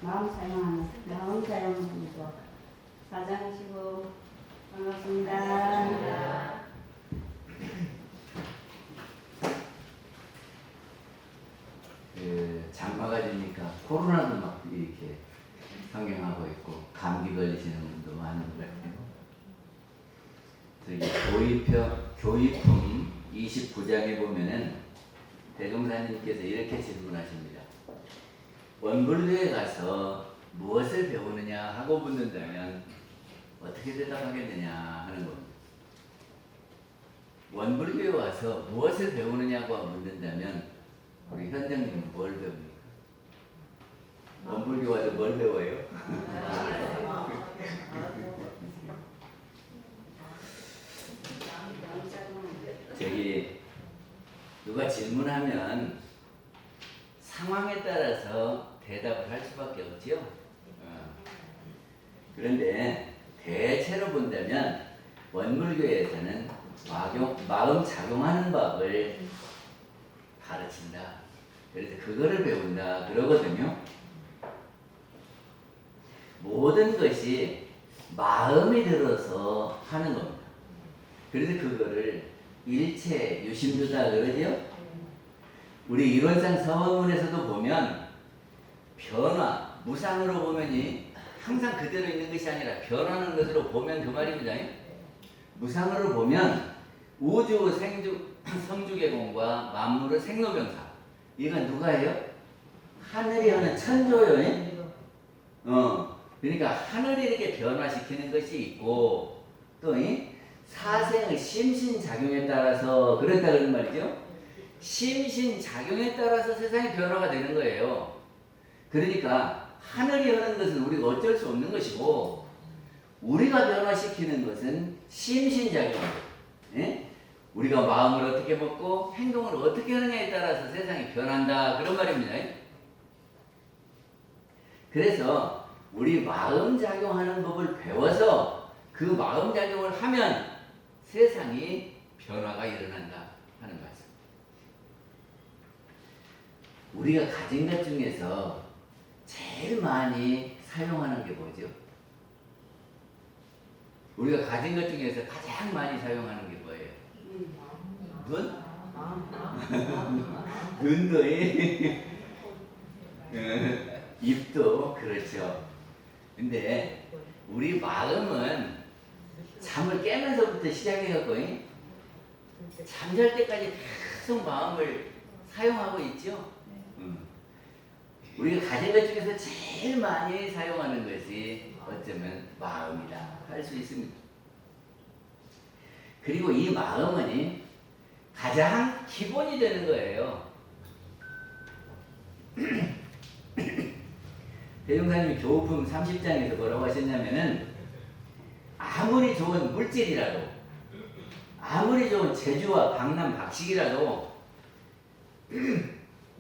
마음 사용하는 분이죠. 사장이시고 반갑습니다. 장마가 되니까 코로나도 막 이렇게 상경하고 있고 감기 걸리시는 분도 많은 것 같아요. 저기 교의품 29장에 보면은 대종사님께서 이렇게 질문하십니다. 원불교에 가서 무엇을 배우느냐 하고 묻는다면 어떻게 대답하겠느냐 하는 겁니다. 원불교에 와서 무엇을 배우느냐고 묻는다면 우리 현장님은 뭘 배웁니까? 원불교 와서 뭘 배워요? 저기 누가 질문하면 상황에 따라서 대답을 할 수밖에 없죠. 그런데 대체로 본다면 원불교에서는 마음 작용하는 법을 가르친다. 그래서 그거를 배운다 그러거든요. 모든 것이 마음이 들어서 하는 겁니다. 그래서 그거를 일체 유심주다 그러죠. 우리 일원상 서원문에서도 보면 변화, 무상으로 보면이 항상 그대로 있는 것이 아니라 변하는 것으로 보면 그 말입니다. 무상으로 보면 우주, 생주, 성주계공과 만물의 생로병사, 이건 누가 해요? 하늘이 하는 천조요. 그러니까 하늘이 이렇게 변화시키는 것이 있고 또 사생의 심신작용에 따라서 그랬다 그런 말이죠. 심신작용에 따라서 세상이 변화가 되는 거예요. 그러니까 하늘이 하는 것은 우리가 어쩔 수 없는 것이고 우리가 변화시키는 것은 심신작용이에요. 우리가 마음을 어떻게 먹고 행동을 어떻게 하느냐에 따라서 세상이 변한다 그런 말입니다. 그래서 우리 마음 작용하는 법을 배워서 그 마음 작용을 하면 세상이 변화가 일어난다 하는 말씀. 우리가 가진 것 중에서 제일 많이 사용하는 게 뭐죠? 우리가 가진 것 중에서 가장 많이 사용하는 게 뭐예요? 눈? 눈도 입도 그렇죠. 근데 우리 마음은 잠을 깨면서부터 시작해갖고 잠잘 때까지 계속 마음을 사용하고 있죠. 우리가 가진 것 중에서 제일 많이 사용하는 것이 어쩌면 마음이다 할 수 있습니다. 그리고 이 마음은 가장 기본이 되는 거예요. 대종사님이 교우품 30장에서 뭐라고 하셨냐면은 아무리 좋은 물질이라도 아무리 좋은 제주와 강남 박식이라도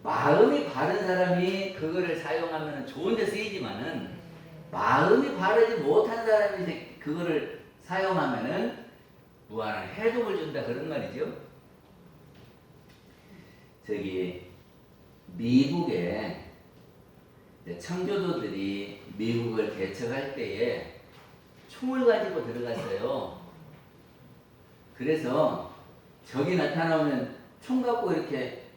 마음이 바른 사람이 그거를 사용하면 좋은 데 쓰이지만은 마음이 바르지 못한 사람이 그거를 사용하면은 무한한 해독을 준다 그런 말이죠. 저기 미국에 청교도들이 미국을 개척할 때에 총을 가지고 들어갔어요. 그래서 적이 나타나면 총 갖고 이렇게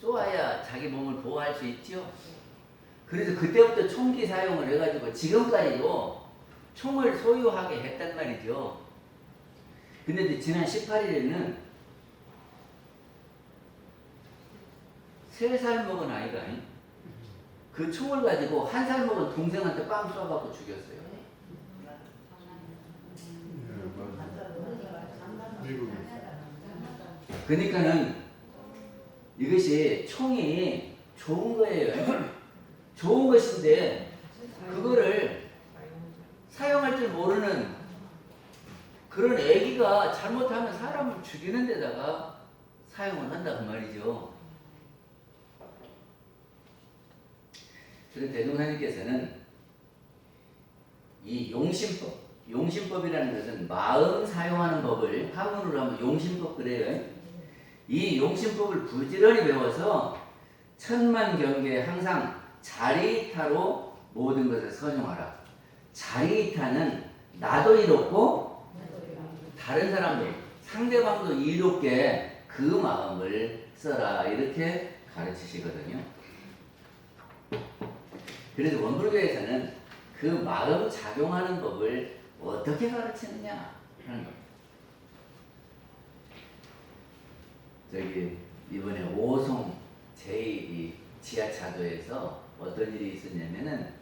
쏘아야 자기 몸을 보호할 수 있죠. 그래서 그때부터 총기 사용을 해가지고 지금까지도 총을 소유하게 했단 말이죠. 근데 지난 18일에는 3살 먹은 아이가 그 총을 가지고 1살 먹은 동생한테 빵 쏴갖고 죽였어요. 그러니까는 이것이 총이 좋은 거예요. 좋은 것인데 그거를 사용할 줄 모르는 그런 애기가 잘못하면 사람을 죽이는 데다가 사용을 한다 그 말이죠. 그래서 대종사님께서는 이 용심법이라는 것은 마음 사용하는 법을 한문으로 하면 용심법 그래요. 이 용심법을 부지런히 배워서 천만 경계에 항상 자리이타로 모든 것을 선용하라. 자리이타는 나도 이롭고 다른 사람도 상대방도 이롭게 그 마음을 써라 이렇게 가르치시거든요. 그래서 원불교에서는 그 마음 작용하는 법을 어떻게 가르치느냐 하는 겁니다. 저기 이번에 오송 제2 지하차도에서 어떤 일이 있었냐면은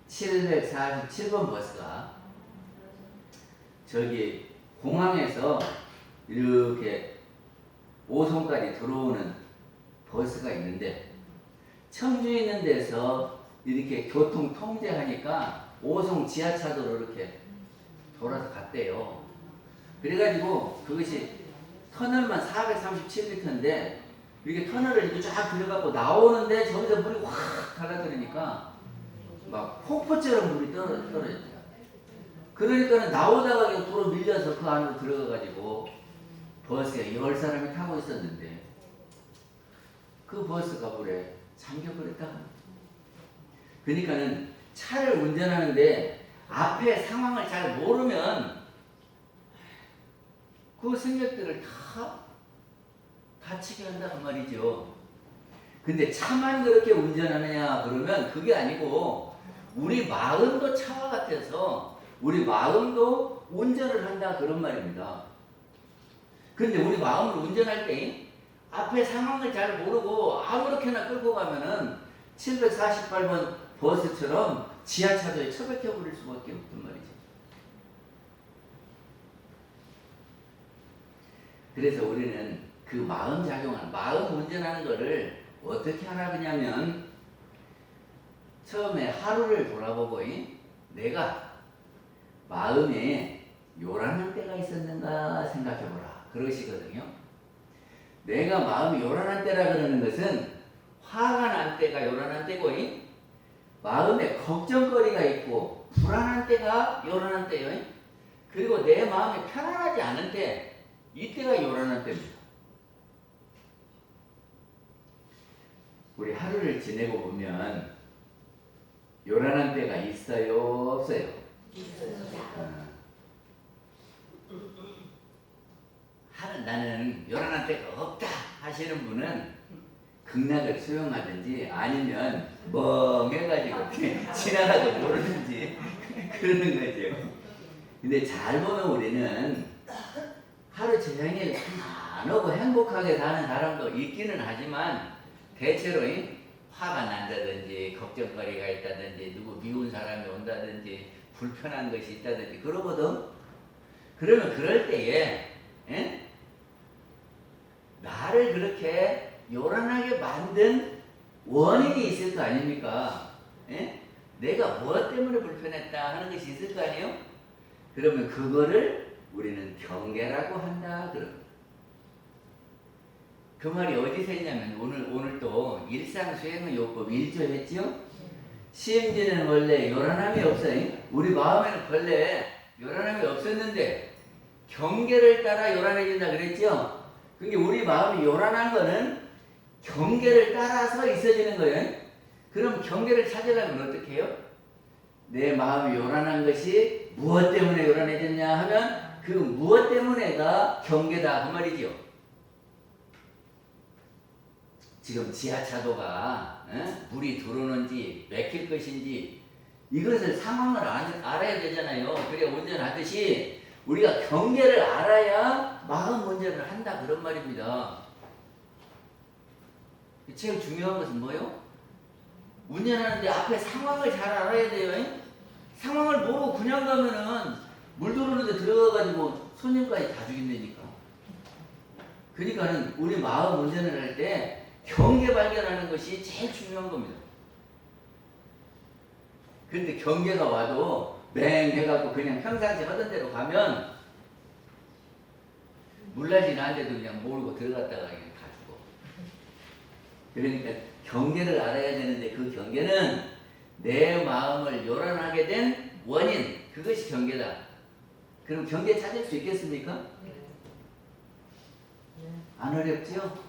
747번 버스가 저기 공항에서 이렇게 오송까지 들어오는 버스가 있는데 청주에 있는 데서 이렇게 교통 통제하니까 오송 지하차도로 이렇게 돌아서 갔대요. 그래가지고 그것이 터널만 437m인데 이렇게 터널을 이렇게 쫙 들어가고 나오는데 저기서 물이 확 달라들으니까 막 폭포처럼 물이 떨어졌대요. 그러니까 나오다가 그냥 도로 밀려서 그 안으로 들어가가지고 버스에 10사람이 타고 있었는데 그 버스가 물에 잠겨버렸다고. 그러니까는 차를 운전하는데 앞에 상황을 잘 모르면 그 승객들을 다 다치게 한다는 말이죠. 근데 차만 그렇게 운전하느냐 그러면 그게 아니고 우리 마음도 차와 같아서 우리 마음도 운전을 한다 그런 말입니다. 근데 우리 마음을 운전할 때 앞에 상황을 잘 모르고 아무렇게나 끌고 가면은 748번 버스처럼 지하차도에 처박혀 버릴 수밖에 없단 말이죠. 그래서 우리는 그 마음 작용하는, 마음 운전하는 거를 어떻게 하라냐면 처음에 하루를 돌아보고 내가 마음에 요란한 때가 있었는가 생각해보라 그러시거든요. 내가 마음이 요란한 때라 그러는 것은 화가 난 때가 요란한 때고 마음에 걱정거리가 있고 불안한 때가 요란한 때요. 그리고 내 마음이 편안하지 않은 때 이때가 요란한 때입니다. 우리 하루를 지내고 보면 요란한 때가 있어요, 없어요? 있어요. 나는 요란한 때가 없다 하시는 분은 극락을 수용하든지 아니면 멍해가지고 지나가도 모르는지 그러는 거죠. 근데 잘 보면 우리는 하루 종일 편안하고 행복하게 사는 사람도 있기는 하지만 대체로 화가 난다든지 걱정거리가 있다든지 누구 미운 사람이 온다든지 불편한 것이 있다든지 그러거든. 그러면 그럴 때에 나를 그렇게 요란하게 만든 원인이 있을 거 아닙니까? 내가 무엇 때문에 불편했다 하는 것이 있을 거 아니에요? 그러면 그거를 우리는 경계라고 한다 그럽니다. 그 말이 어디서 했냐면 오늘 또 일상수행의 요법 1조 했죠? 시행지는 원래 요란함이 없어요. 우리 마음에는 원래 요란함이 없었는데 경계를 따라 요란해진다 그랬죠? 그러니까 우리 마음이 요란한 거는 경계를 따라서 있어지는 거예요. 그럼 경계를 찾으려면 어떻게 해요? 내 마음이 요란한 것이 무엇 때문에 요란해졌냐 하면 그 무엇 때문에가 경계다 그 말이죠. 지금 지하차도가 물이 들어오는지 막힐 것인지 이것을 상황을 알아야 되잖아요. 그래 운전하듯이 우리가 경계를 알아야 마음 운전을 한다 그런 말입니다. 제일 중요한 것은 뭐예요? 운전하는데 앞에 상황을 잘 알아야 돼요. 상황을 모르고 그냥 가면은 물 들어오는데 들어가가지고 손님까지 다 죽인다니까. 그러니까는 우리 마음 운전을 할 때 경계 발견하는 것이 제일 중요한 겁니다. 근데 경계가 와도 맹 해갖고 그냥 평상시 하던 대로 가면 물나지 나는데도 그냥 모르고 들어갔다가 그냥 다 죽어. 그러니까 경계를 알아야 되는데 그 경계는 내 마음을 요란하게 된 원인, 그것이 경계다. 그럼 경계 찾을 수 있겠습니까? 안 어렵죠?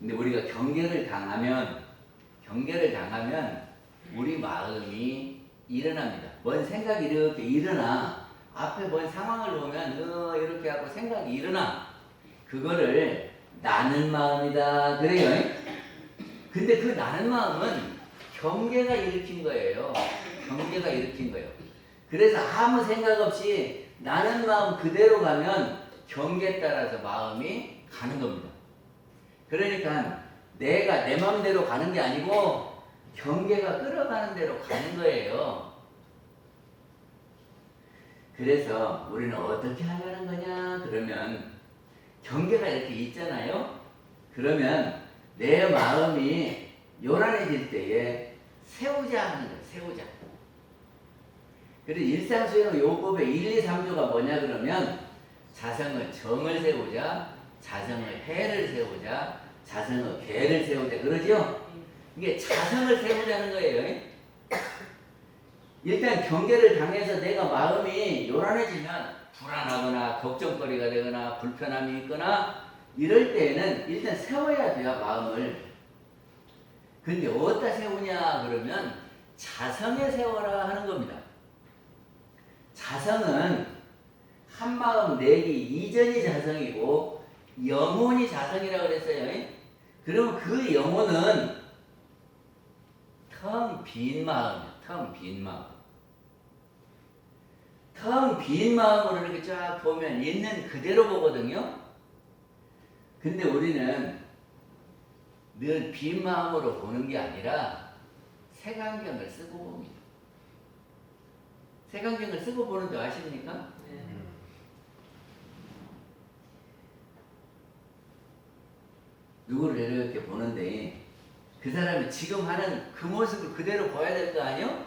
근데 우리가 경계를 당하면 우리 마음이 일어납니다. 뭔 생각이 이렇게 일어나. 앞에 뭔 상황을 보면 이렇게 하고 생각이 일어나. 그거를 나는 마음이다 그래요. 근데 그 나는 마음은 경계가 일으킨 거예요. 경계가 일으킨 거예요. 그래서 아무 생각 없이 나는 마음 그대로 가면 경계에 따라서 마음이 가는 겁니다. 그러니까 내가 내 마음대로 가는 게 아니고 경계가 끌어가는 대로 가는 거예요. 그래서 우리는 어떻게 하려는 거냐 그러면 경계가 이렇게 있잖아요. 그러면 내 마음이 요란해질 때에 세우자 하는 거예요. 세우자. 그래서 일상수행 요법의 1, 2, 3조가 뭐냐 그러면 자성의 정을 세우자, 자성의 해를 세우자, 자성의 계를 세우자 그러죠? 이게 자성을 세우자는 거예요. 일단 경계를 당해서 내가 마음이 요란해지면 불안하거나 걱정거리가 되거나 불편함이 있거나 이럴 때에는 일단 세워야 돼요, 마음을. 근데 어디다 세우냐 그러면 자성에 세워라 하는 겁니다. 자성은 한마음 내기 이전이 자성이고 영혼이 자성이라고 그랬어요. 그러면 그 영혼은 텅 빈 마음이에요. 텅 빈 마음. 텅 빈 마음으로 이렇게 쫙 보면 있는 그대로 보거든요. 근데 우리는 늘 빈 마음으로 보는 게 아니라 색안경을 쓰고 봅니다. 색안경을 쓰고 보는 줄 아십니까? 누구를 이렇게 보는데 그 사람이 지금 하는 그 모습을 그대로 보여야 될 거 아니요?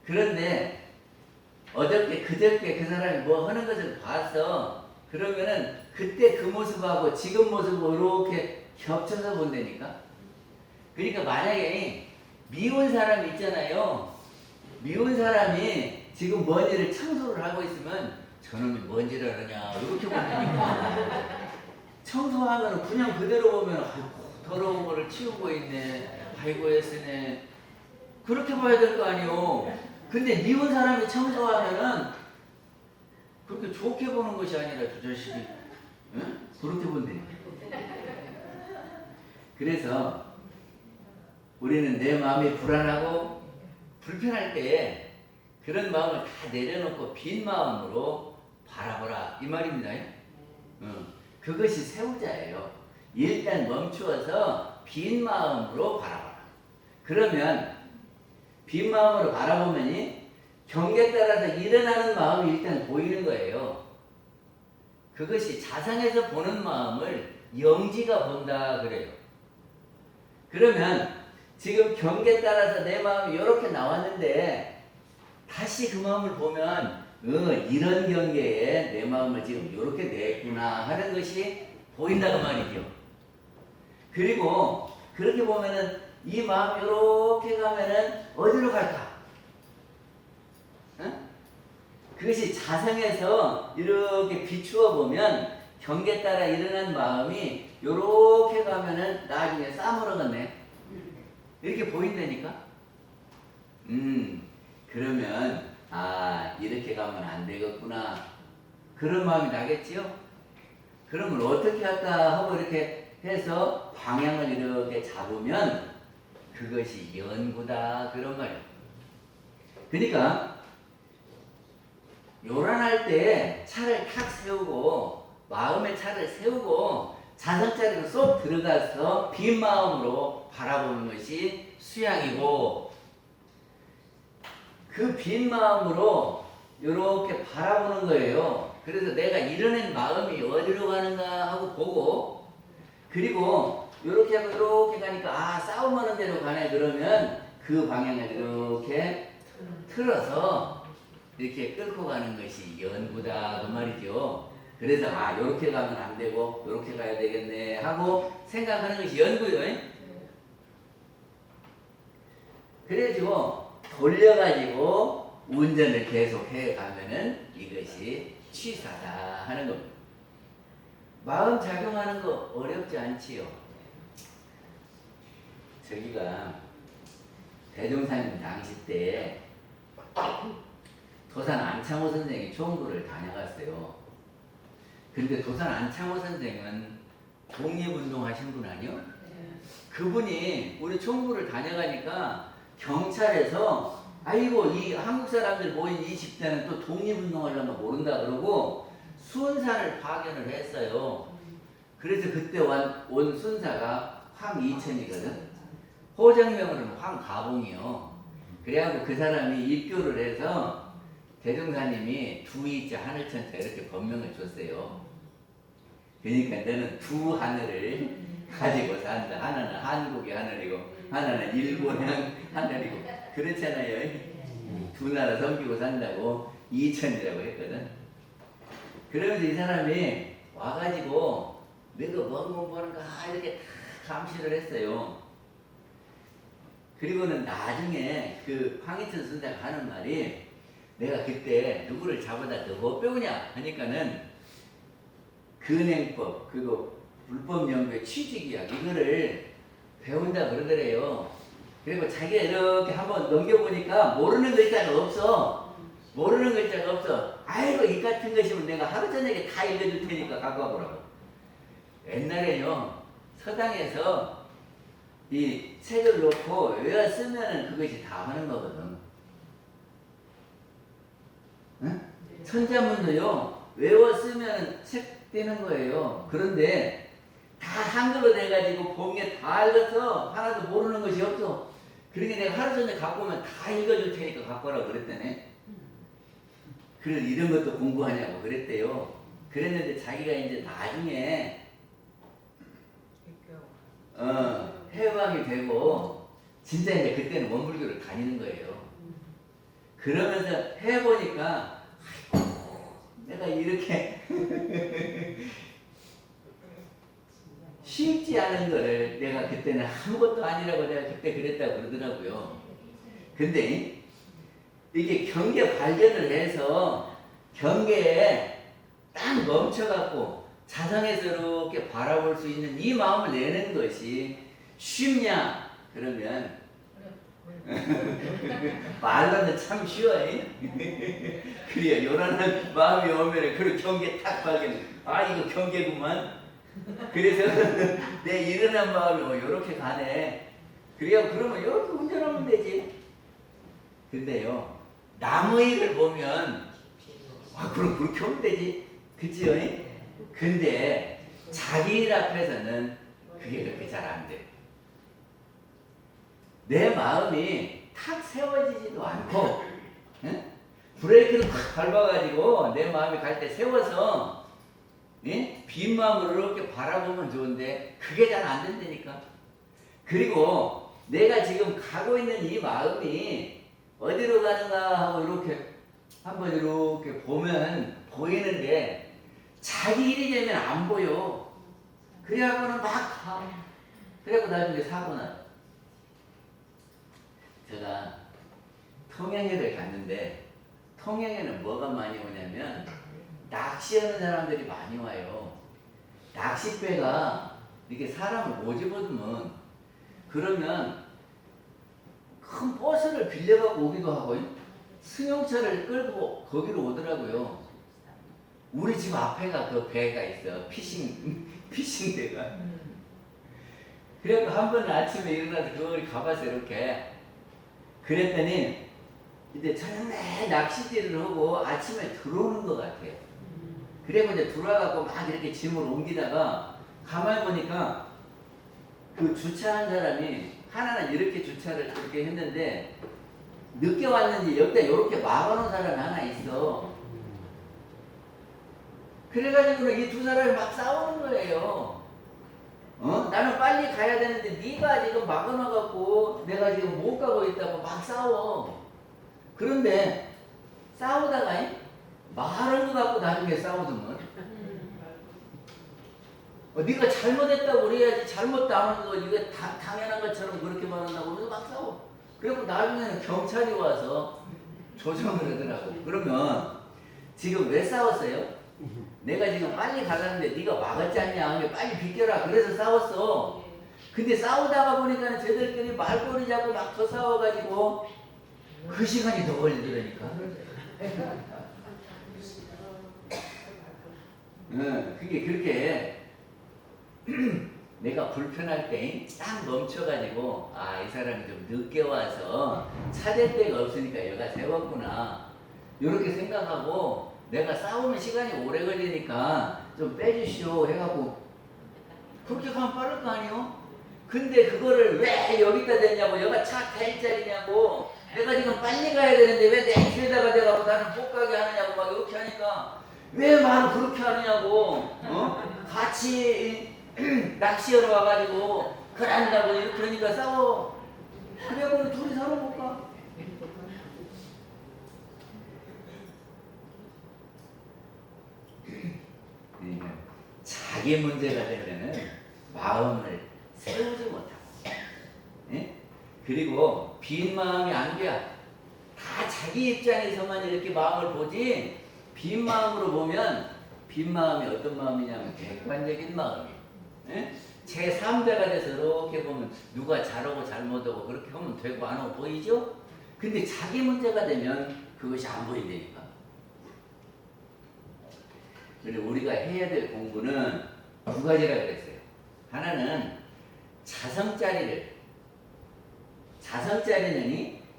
그런데 어저께 그저께 그 사람이 뭐 하는 것을 봤어. 그러면은 그때 그 모습하고 지금 모습을 이렇게 겹쳐서 본다니까. 그러니까 만약에 미운 사람이 있잖아요. 미운 사람이 지금 먼지를 청소를 하고 있으면 저놈이 먼지를 하냐 이렇게 본다니까. 청소하면 그냥 그대로 보면 아이고 더러운 거를 치우고 있네. 아이고 애쓰네. 그렇게 봐야 될 거 아니요. 근데 미운 사람이 청소하면은 그렇게 좋게 보는 것이 아니라 저 자식이 응? 그렇게 본다니까. 그래서 우리는 내 마음이 불안하고 불편할 때에 그런 마음을 다 내려놓고 빈 마음으로 바라보라 이 말입니다. 그것이 세우자예요. 일단 멈추어서 빈 마음으로 바라보라. 그러면 빈 마음으로 바라보면 경계에 따라서 일어나는 마음이 일단 보이는 거예요. 그것이 자상에서 보는 마음을 영지가 본다 그래요. 그러면 지금 경계에 따라서 내 마음이 이렇게 나왔는데 다시 그 마음을 보면 이런 경계에 내 마음을 지금 이렇게 냈구나 하는 것이 보인다고 말이죠. 그리고 그렇게 보면은 이 마음이 이렇게 가면은 어디로 갈까? 응? 그것이 자성에서 이렇게 비추어 보면 경계에 따라 일어난 마음이 이렇게 가면은 나중에 싸물어갔네. 이렇게 보인다니까? 그러면 이렇게 가면 안 되겠구나. 그런 마음이 나겠지요? 그러면 어떻게 할까 하고 이렇게 해서 방향을 이렇게 잡으면 그것이 연구다 그런 말이에요. 그러니까 요란할 때 차를 탁 세우고 마음의 차를 세우고 자성자리로 쏙 들어가서 빈 마음으로 바라보는 것이 수양이고 그 빈 마음으로 이렇게 바라보는 거예요. 그래서 내가 이뤄낸 마음이 어디로 가는가 하고 보고 그리고 이렇게 하고 이렇게 가니까 싸움하는 대로 가네 그러면 그 방향을 이렇게 틀어서 이렇게 끌고 가는 것이 연구다 그 말이죠. 그래서 이렇게 가면 안 되고 이렇게 가야 되겠네 하고 생각하는 것이 연구요. 그래가지고 돌려가지고 운전을 계속 해가면은 이것이 취사다 하는 겁니다. 마음 작용하는 거 어렵지 않지요. 저기가 대종사님 당시 때 도산 안창호 선생이 총구를 다녀갔어요. 근데 도산 안창호 선생은 독립운동 하신 분 아니요? 그분이 우리 총구를 다녀가니까 경찰에서 아이고 이 한국 사람들 모인 이 집단은 또 독립운동하려면 모른다 그러고 순사를 파견을 했어요. 그래서 그때 온 순사가 황이천이거든. 호정명으로는 황가봉이요. 그래갖고 그 사람이 입교를 해서 대종사님이 두이자 하늘천자 이렇게 법명을 줬어요. 그러니까 너는 두 하늘을 가지고 산다. 하나는 한국의 하늘이고 하나는 일본의 하늘이고 그렇잖아요. 두 나라 섬기고 산다고 이천이라고 했거든. 그러면서 이 사람이 와가지고 너가 뭔 공부하는가 이렇게 다 감시를 했어요. 그리고는 나중에 그 황희천 선생가 하는 말이 내가 그때 누구를 잡아다 너 뭐 배우냐 하니까는 근행법 그리고 불법연구의 취직이야 이거를 배운다 그러더래요. 그리고 자기가 이렇게 한번 넘겨보니까 모르는 글자가 없어. 모르는 글자가 없어. 아이고 이 같은 것이면 내가 하루 저녁에 다 읽어줄 테니까 갖고 와보라고. 옛날에요 서당에서 이 책을 놓고 외워 쓰면은 그것이 다 하는 거거든. 응? 천자문도요 외워 쓰면은 책 되는 거예요. 그런데 다 한글로 돼가지고 봉에 다 읽어서 하나도 모르는 것이 없어. 그러니까 내가 하루 전에 갖고 오면 다 읽어줄 테니까 갖고 오라고 그랬더니 그래서 이런 것도 공부하냐고 그랬대요. 그랬는데 자기가 이제 나중에 해방이 되고 진짜 이제 그때는 원불교를 다니는 거예요. 그러면서 해보니까 아이고 내가 이렇게 쉽지 않은 거를 내가 그때는 아무것도 아니라고 내가 그때 그랬다고 그러더라고요. 근데 이게 경계 발견을 해서 경계에 딱 멈춰갖고 자성에서 이렇게 바라볼 수 있는 이 마음을 내는 것이 쉽냐? 그러면 말로는 참 쉬워요. 그래요. 요란한 마음이 오면 그 경계 딱 발견. 아 이거 경계구만. 그래서 내 일어난 마음이 요렇게 가네. 그래요. 그러면 요렇게 운전하면 되지. 근데요 나무 일을 보면 그럼 그렇게 하면 되지. 그치요? 근데 자기 일 앞에서는 그게 그렇게 잘 안 돼. 내 마음이 탁 세워지지도 않고 응? 브레이크를 탁 밟아가지고 내 마음이 갈 때 세워서 빈 마음으로 이렇게 바라보면 좋은데 그게 잘 안 된다니까. 그리고 내가 지금 가고 있는 이 마음이 어디로 가는가 하고 이렇게 한번 이렇게 보면 보이는데 자기 일이 되면 안 보여. 그래갖고는 막 가. 그래갖고 나중에 사고 나. 제가 통영에를 갔는데 통영에는 뭐가 많이 오냐면 낚시하는 사람들이 많이 와요. 낚싯배가 이렇게 사람을 모집어두면 그러면 큰 버스를 빌려갖고 오기도 하고 승용차를 끌고 거기로 오더라고요. 우리 집 앞에가 그 배가 있어. 피싱대가. 그래서 한 번 아침에 일어나서 그걸 가봐서 이렇게 그랬더니 이제 저녁에 낚시질을 하고 아침에 들어오는 것 같아요. 그래고 이제 들어와갖고 막 이렇게 짐을 옮기다가 가만히 보니까 그 주차한 사람이 하나는 이렇게 주차를 그렇게 했는데 늦게 왔는지 여기다 이렇게 막아놓은 사람이 하나 있어. 그래가지고는 이 두 사람이 막 싸우는 거예요. 나는 빨리 가야 되는데 네가 지금 막아놔갖고 내가 지금 못 가고 있다고 막 싸워. 그런데 싸우다가 말을 갖고 나중에 싸우더만. 네가 잘못했다고 그래야지. 잘못도 안 하는 거 이게 당연한 것처럼 그렇게 말한다고 그래서 막 싸워. 그리고 나중에는 경찰이 와서 조정을 하더라고. 그러면 지금 왜 싸웠어요? 내가 지금 빨리 가려는데 네가 막았지 않냐? 빨리 비켜라. 그래서 싸웠어. 근데 싸우다가 보니까 쟤들끼리 말꼬리 잡고 막 더 싸워가지고 그 시간이 더 걸리더라니까. 그게 그렇게 내가 불편할 때 딱 멈춰가지고 아, 이 사람이 좀 늦게 와서 찾을 데가 없으니까 얘가 세웠구나 이렇게 생각하고 내가 싸우면 시간이 오래 걸리니까 좀 빼주시오 해갖고 그렇게 가면 빠를 거 아니요? 근데 그거를 왜 여기다 댔냐고 여기가 차 댈 자리냐고 내가 지금 빨리 가야 되는데 왜 내 뒤에다가 대가고 나는 못 가게 하느냐고 막 이렇게 하니까 왜 말을 그렇게 하느냐고 같이 낚시하러 와가지고 그런다고 이렇게 하니까 싸워. 그래 보면 둘이 서로 못 가. 그러니까 자기 문제가 되면은 마음을 세우지 못하고, 예? 그리고 빈 마음이 안 돼. 다 자기 입장에서만 이렇게 마음을 보지. 빈 마음으로 보면 빈 마음이 어떤 마음이냐면 객관적인 마음이에요. 예? 제3자가 돼서 이렇게 보면 누가 잘하고 잘못하고 그렇게 하면 되고 안 하고 보이죠? 근데 자기 문제가 되면 그것이 안 보인다니까. 그리고 우리가 해야 될 공부는 두 가지라 그랬어요. 하나는 자성짜리는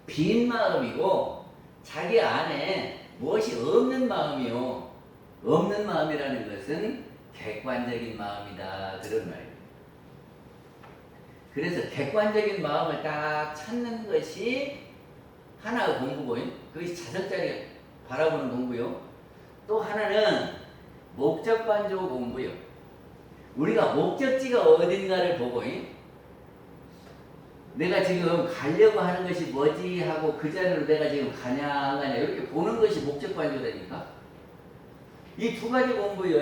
빈 마음이고 자기 안에 무엇이 없는 마음이요. 없는 마음이라는 것은 객관적인 마음이다. 그런 말이에요. 그래서 객관적인 마음을 딱 찾는 것이 하나의 공부고, 그것이 자성짜리 바라보는 공부요. 또 하나는 목적반조 공부요. 우리가 목적지가 어딘가를 보고, 내가 지금 가려고 하는 것이 뭐지 하고 그 자리로 내가 지금 가냐 안 가냐 이렇게 보는 것이 목적반조라니까. 이 두 가지 공부요.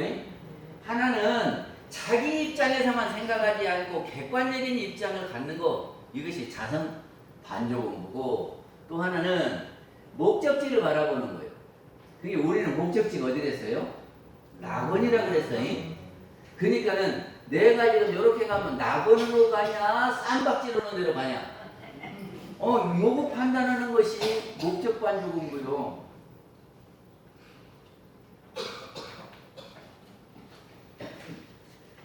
하나는 자기 입장에서만 생각하지 않고 객관적인 입장을 갖는 거, 이것이 자성 반조 공부고, 또 하나는 목적지를 바라보는 거예요. 그게 우리는 목적지가 어디랬어요? 낙원이라고 그랬어요. 그러니까는 내가 지금 이렇게 가면 낙원으로 가냐 쌈박지로 오는 데로 가냐, 요거 판단하는 것이 목적 반조 공부요.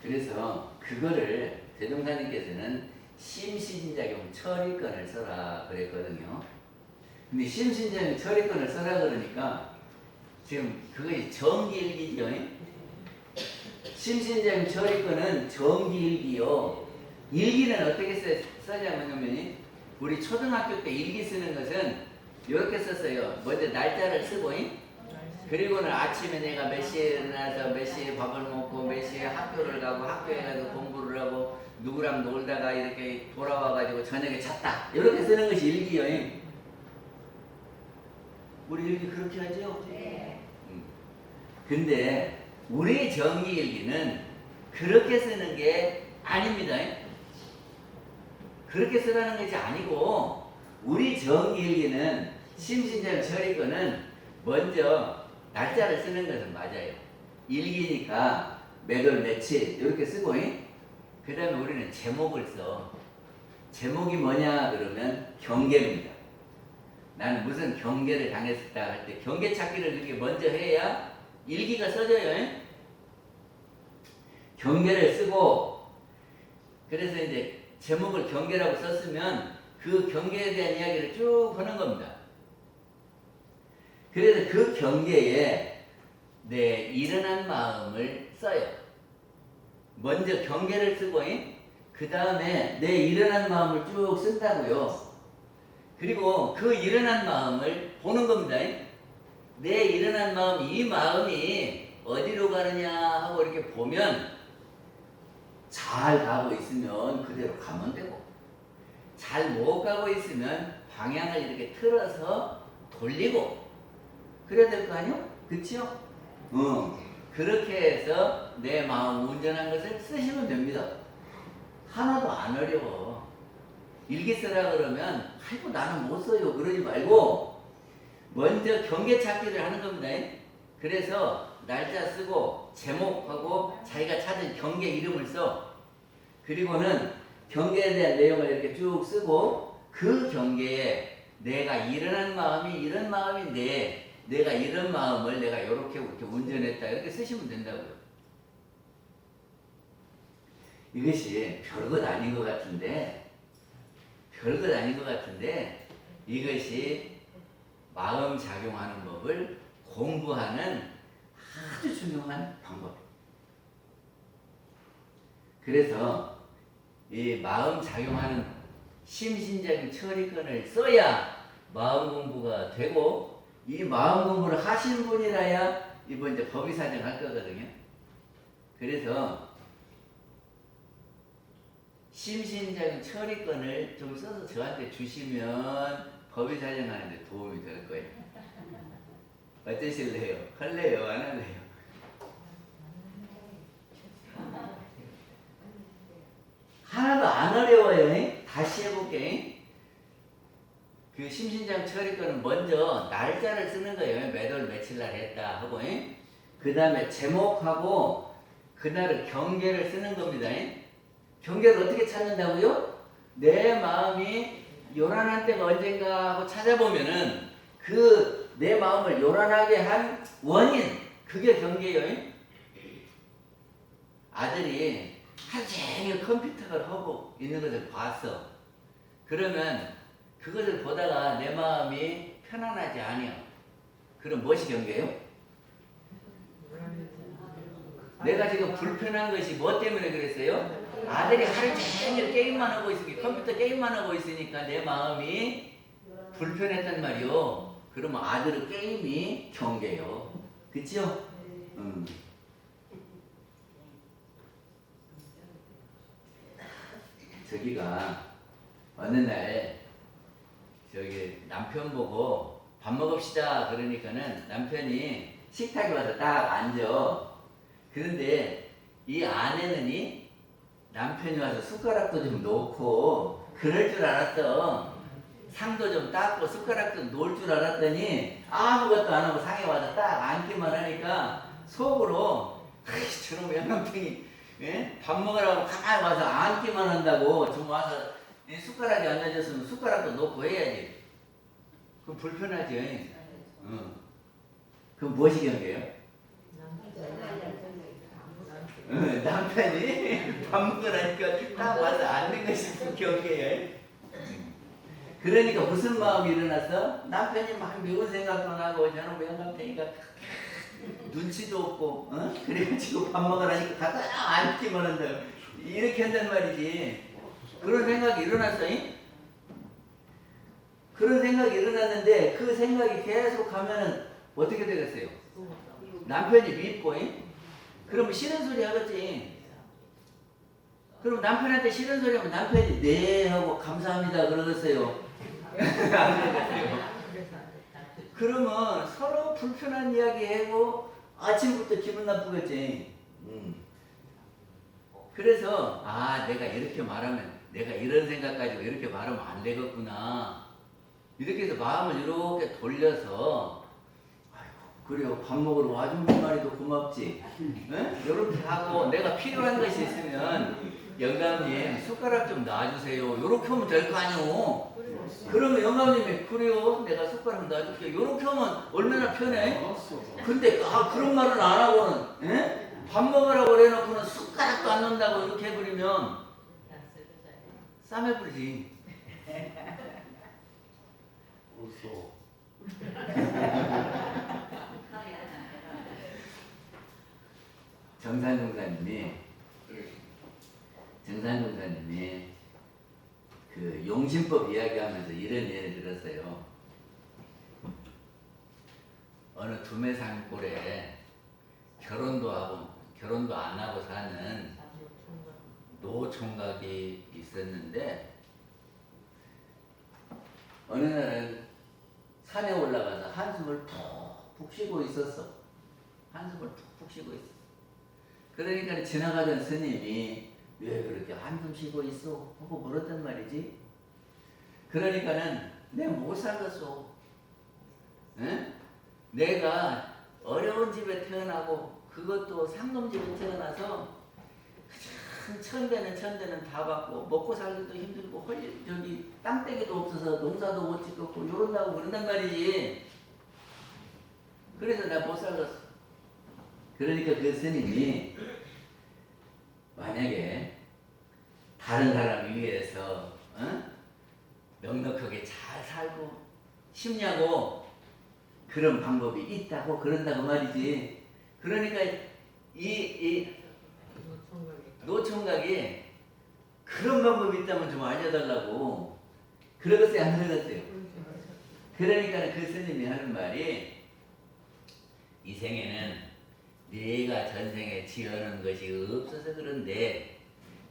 그래서 그거를 대종사님께서는 심신작용 처리권을 써라 그랬거든요. 근데 심신작용 처리권을 써라 그러니까 지금 그것이 정기일기죠. 심신작용 처리권은 정기일기요. 일기는 어떻게 써냐면 우리 초등학교 때 일기 쓰는 것은 이렇게 썼어요. 먼저 날짜를 쓰고, 그리고는 아침에 내가 몇 시에 일어나서 몇 시에 밥을 먹고 몇 시에 학교를 가고 학교에 가서 공부를 하고 누구랑 놀다가 이렇게 돌아와가지고 저녁에 잤다. 이렇게 쓰는 것이 일기요. 우리 일기 그렇게 하죠? 네. 근데 우리 정기일기는 그렇게 쓰는 게 아닙니다. 그렇게 쓰라는 것이 아니고, 우리 정기일기는 심신장 처리권은 먼저 날짜를 쓰는 것은 맞아요. 일기니까 몇월 며칠 이렇게 쓰고, 그 다음에 우리는 제목을 써. 제목이 뭐냐 그러면 경계입니다. 나는 무슨 경계를 당했다 할 때 경계 찾기를 그렇게 먼저 해야 일기가 써져요. 경계를 쓰고, 그래서 이제 제목을 경계라고 썼으면 그 경계에 대한 이야기를 쭉 하는 겁니다. 그래서 그 경계에 내 일어난 마음을 써요. 먼저 경계를 쓰고, 그 다음에 내 일어난 마음을 쭉 쓴다고요. 그리고 그 일어난 마음을 보는 겁니다. 내 일어난 마음, 이 마음이 어디로 가느냐 하고 이렇게 보면 잘 가고 있으면 그대로 가면 되고, 잘 못 가고 있으면 방향을 이렇게 틀어서 돌리고 그래야 될 거 아니요? 그치요? 그렇게 해서 내 마음 운전한 것을 쓰시면 됩니다. 하나도 안 어려워. 일기 쓰라 그러면 아이고 나는 못 써요 그러지 말고 먼저 경계 찾기를 하는 겁니다. 그래서 날짜 쓰고 제목하고 자기가 찾은 경계 이름을 써. 그리고는 경계에 대한 내용을 이렇게 쭉 쓰고 그 경계에 내가 일어난 마음이 이런 마음인데 내가 이런 마음을 내가 이렇게 운전했다 이렇게 쓰시면 된다고요. 이것이 별것 아닌 것 같은데 이것이 마음 작용하는 법을 공부하는 아주 중요한 방법이에요. 그래서 이 마음 작용하는 심신적인 처리권을 써야 마음 공부가 되고 이 마음 공부를 하신 분이라야 이번 이제 법의사정 할 거거든요. 그래서 심신적인 처리권을 좀 써서 저한테 주시면 법의사정하는 데 도움이 될 거예요. 어떠실래요? 할래요? 안 할래요? 하나도 안 어려워요. 다시 해볼게. 그 심신장 처리권은 먼저 날짜를 쓰는 거예요. 몇 월 며칠 날 했다 하고, 그 다음에 제목하고 그날의 경계를 쓰는 겁니다. 경계를 어떻게 찾는다고요? 내 마음이 요란한 때가 언젠가 하고 찾아보면은 그 내 마음을 요란하게 한 원인, 그게 경계예요. 아들이 하루 종일 컴퓨터를 하고 있는 것을 봤어. 그러면 그것을 보다가 내 마음이 편안하지 않아요. 그럼 무엇이 경계예요? 내가 지금 불편한 것이 뭐 때문에 그랬어요? 아들이 하루 종일 게임만 하고 있으니까, 컴퓨터 게임만 하고 있으니까 내 마음이 불편했단 말이요. 그러면 아들의 게임이 경계요. 그치요? 저기가 어느 날 저기 남편 보고 밥 먹읍시다 그러니까는 남편이 식탁에 와서 딱 앉아. 그런데 이 아내는 남편이 와서 숟가락도 좀 놓고 그럴 줄 알았어. 상도 좀 닦고 숟가락도 놓을 줄 알았더니 아무것도 안 하고 상에 와서 딱 앉기만 하니까 속으로 저놈 영감탱이 밥 먹으라고 가만히 와서 앉기만 한다고 좀 와서 숟가락이 안 놔졌으면 숟가락도 놓고 해야지. 그럼 불편하지. 그럼 무엇이 경계예요? 남편이 밥 먹으라니까 딱 와서 앉는 것이 경계예요. 그러니까 무슨 마음이 일어났어? 남편이 막 미운 생각도 나고 저는 영감탱이가 눈치도 없고 그래가지고 밥 먹으라니까 가서 앉기만 한다. 이렇게 한단 말이지. 그런 생각이 일어났어. 그런 생각이 일어났는데 그 생각이 계속 가면은 어떻게 되겠어요? 남편이 밉고 그러면 싫은 소리 하겠지. 그럼 남편한테 싫은 소리 하면 남편이 네 하고 감사합니다 그러겠어요. 안 그러겠어요. 그러면 서로 불편한 이야기 하고 아침부터 기분 나쁘겠지. 그래서 내가 이렇게 말하면 내가 이런 생각 가지고 이렇게 말하면 안 되겠구나. 이렇게 해서 마음을 이렇게 돌려서 그래요. 밥 먹으러 와준 말이도 고맙지. 이렇게 하고 내가 필요한 것이 있으면 영감님 숟가락 좀 놔주세요. 이렇게 하면 될 거 아니오. 그러면 영감님이 그래요. 내가 숟가락 놔줄게요. 이렇게 하면 얼마나 편해. 근데 그런 말은 안 하고는 밥 먹으라고 그래놓고는 숟가락도 안 넣는다고 이렇게 해버리면 싸매버리지. 정산동사님이 그 용신법 이야기하면서 이런 예를 들었어요. 어느 두매산골에 결혼도 안 하고 사는 노총각이 있었는데 어느 날은 산에 올라가서 한숨을 푹푹 쉬고 있었어. 그러니까 지나가던 스님이 왜 그렇게 한숨 쉬고 있어? 하고 물었단 말이지. 그러니까는 내가 못 살겠어. 내가 어려운 집에 태어나고 그것도 상놈 집에 태어나서 천대는 다 받고 먹고 살기도 힘들고 저기 땅떼기도 없어서 농사도 못 짓고 요런다고 그런단 말이지. 그래서 내가 못 살았어. 그러니까 그 스님이 만약에 다른 사람 위해서 넉넉하게 잘 살고 싶냐고 그런 방법이 있다고 그런다고 말이지. 그러니까 이 노총각이 그런 방법이 있다면 좀 알려달라고 그러겠어요 안 그러겠어요? 그러니까 그 스님이 하는 말이 이 생에는 네가 전생에 지어놓은 것이 없어서 그런데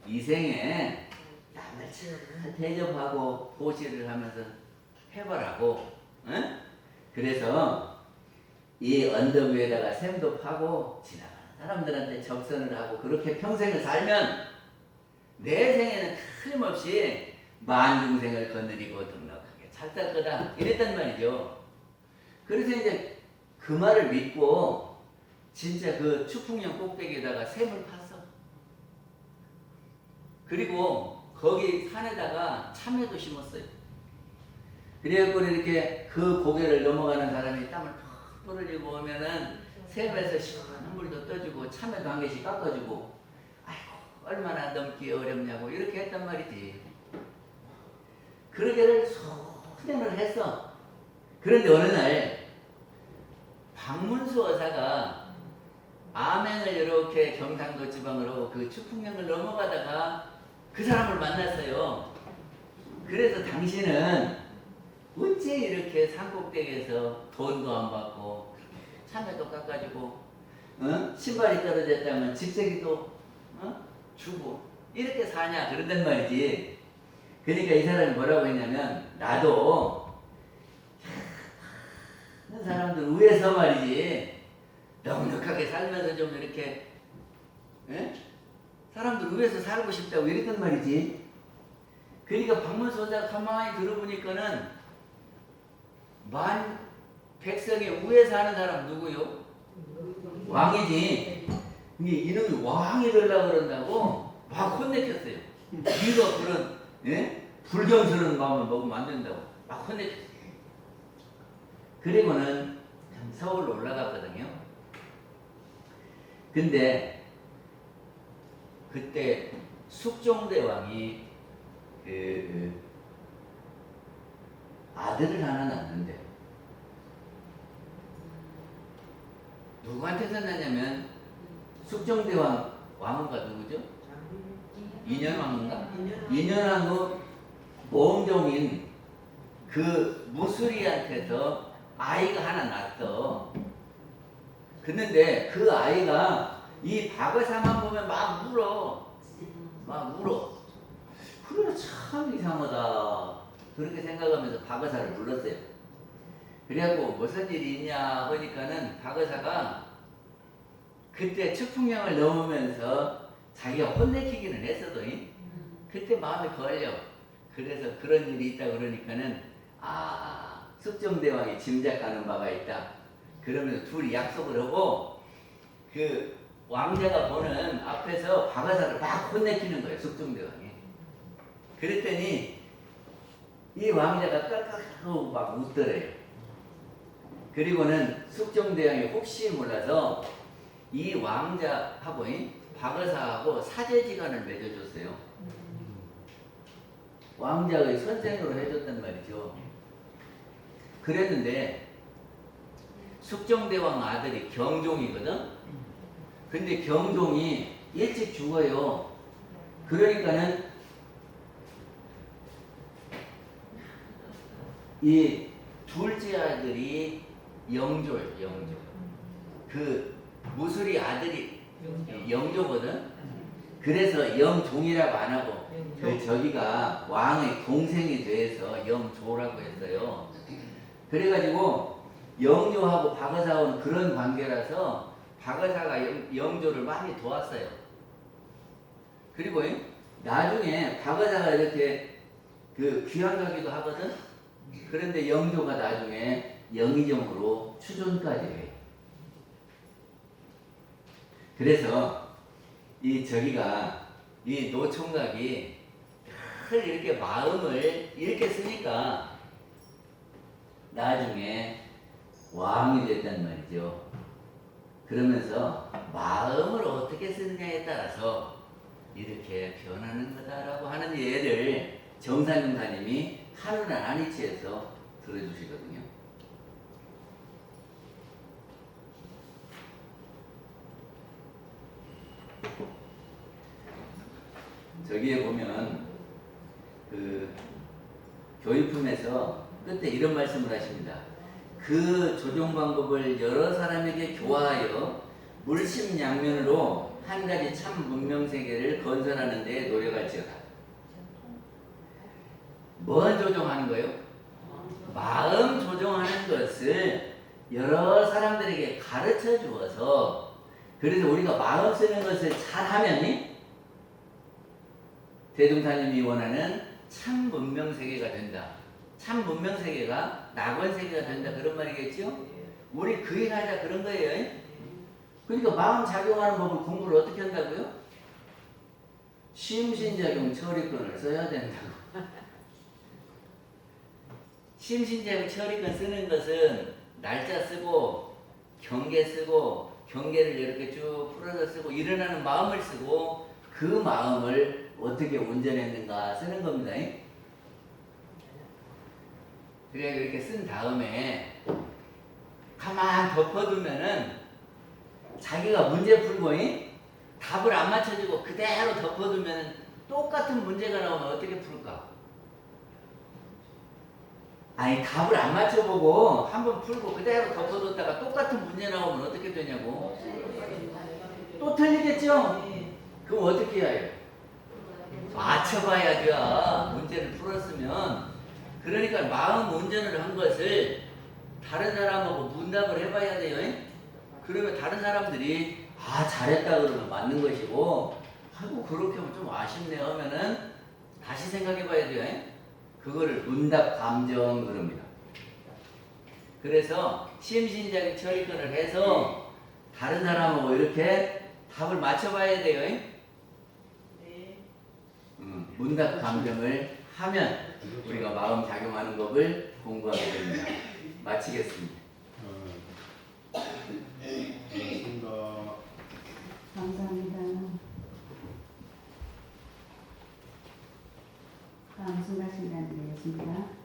이 생에 남을 잘 대접하고 보시를 하면서 해보라고. 응? 그래서 이 언덕 위에다가 샘도 파고 지나가는 사람들한테 적선을 하고 그렇게 평생을 살면 내 생에는 틀림없이 만중생을 거느리고 넉넉하게 잘 살 거다 이랬단 말이죠. 그래서 이제 그 말을 믿고 진짜 그 추풍령 꼭대기에다가 샘을 팠어. 그리고 거기 산에다가 참외도 심었어요. 그래갖고 이렇게 그 고개를 넘어가는 사람이 땀을 푹 흘리고 오면은 샘에서 시원한 물도 떠주고 참외도 한 개씩 깎아주고 아이고 얼마나 넘기 어렵냐고 이렇게 했단 말이지. 그러게를 수년을 했어. 그런데 어느 날 박문수 어사가 암행을 이렇게 경상도 지방으로 그 추풍령을 넘어가다가 그 사람을 만났어요. 그래서 당신은 어째 이렇게 산꼭대기에서 돈도 안 받고 참외도 깎아주고 신발이 떨어졌다면 집세기도 주고 이렇게 사냐 그런단 말이지. 그러니까 이 사람이 뭐라고 했냐면 나도 많은 사람들 위해서 말이지 넉넉하게 살면서 좀 이렇게 사람들 위해서 살고 싶다고 이랬단 말이지. 그러니까 박문소자 가만히 들어보니까는 만 백성의 위에 사는 사람 누구요? 왕이지. 근데 이놈이 왕이 되려고 그런다고 막 혼내켰어요. 네가 그런 불경스러운 마음을 먹으면 안 된다고 막 혼내켰어요. 그리고는 서울로 올라갔거든요. 근데 그때 숙종대왕이 아들을 하나 낳는데 누구한테서 낳냐면 숙종대왕 왕후가 누구죠? 인현왕후인가? 인현왕후 모음종인 그 무수리한테서 아이가 하나 낳았어. 그런데 그 아이가 이 박의사만 보면 막 울어. 그래 참 이상하다. 그렇게 생각하면서 박의사를 불렀어요. 그래갖고 무슨 일이 있냐 하니까는 박의사가 그때 추풍령을 넘으면서 자기가 혼내키기는 했어도 그때 마음이 걸려. 그래서 그런 일이 있다 그러니까는 숙종대왕이 짐작하는 바가 있다. 그러면서 둘이 약속을 하고 그 왕자가 보는 앞에서 박의사를 막 혼내키는 거예요. 숙종대왕이. 그랬더니 이 왕자가 깔깔하고 막 웃더래요. 그리고는 숙종대왕이 혹시 몰라서 이 왕자하고 박의사하고 사제지간을 맺어줬어요. 왕자의 선생으로 해줬단 말이죠. 그랬는데 숙종대왕 아들이 경종이거든. 근데 경종이 일찍 죽어요. 그러니까는 이 둘째 아들이 영조. 그 무술이 아들이 영조거든. 그래서 영종이라고 안 하고 그 저기가 왕의 동생이 돼서 영조라고 했어요. 그래가지고 영조하고 박의사하고는 그런 관계라서 박의사가 영조를 많이 도왔어요. 그리고 나중에 박의사가 이렇게 그 귀환가기도 하거든. 그런데 영조가 나중에 영의정으로 추존까지 해요. 그래서 이 이 노총각이 늘 이렇게 마음을 이렇게 쓰니까 나중에 왕이 됐단 말이죠. 그러면서 마음을 어떻게 쓰느냐에 따라서 이렇게 변하는 거다라고 하는 예를 정산용사님이 하루는 한이치에서 들어주시거든요. 저기에 보면 그 교육품에서 끝에 이런 말씀을 하십니다. 그 조종 방법을 여러 사람에게 교화하여 물심양면으로 한 가지 참 문명 세계를 건설하는 데 노력할지어다. 뭐 조종하는 거예요? 마음 조종하는 것을 여러 사람들에게 가르쳐 주어서, 그래서 우리가 마음 쓰는 것을 잘하면 대종사님이 원하는 참 문명 세계가 된다. 참 문명 세계가 낙원 세계가 된다, 그런 말이겠죠? 우리 그 일 하자, 그런 거예요. 그러니까 마음 작용하는 법을 공부를 어떻게 한다고요? 심신작용 처리권을 써야 된다고. 심신작용 처리권 쓰는 것은 날짜 쓰고 경계 쓰고 경계를 이렇게 쭉 풀어서 쓰고 일어나는 마음을 쓰고 그 마음을 어떻게 운전했는가 쓰는 겁니다. 그래 이렇게 쓴 다음에 가만 덮어두면은 자기가 문제 풀고 답을 안 맞춰주고 그대로 덮어두면 똑같은 문제가 나오면 어떻게 풀까? 아니 답을 안 맞춰보고 한번 풀고 그대로 덮어뒀다가 똑같은 문제 나오면 어떻게 되냐고? 또 틀리겠죠? 그럼 어떻게 해야 해요? 맞춰봐야죠. 문제를 풀었으면. 그러니까 마음 운전을 한 것을 다른 사람하고 문답을 해봐야 돼요. 그러면 다른 사람들이 아 잘했다 그러면 맞는 것이고, 아이고 그렇게 하면 좀 아쉽네요 하면은 다시 생각해봐야 돼요. 그거를 문답 감정 그럽니다. 그래서 심신작용 처리권을 해서 다른 사람하고 이렇게 답을 맞춰봐야 돼요. 문답 감정을 하면 우리가 마음 작용하는 법을 공부하게 됩니다. 마치겠습니다. 감사합니다. 다음 순간 시간 되겠습니다.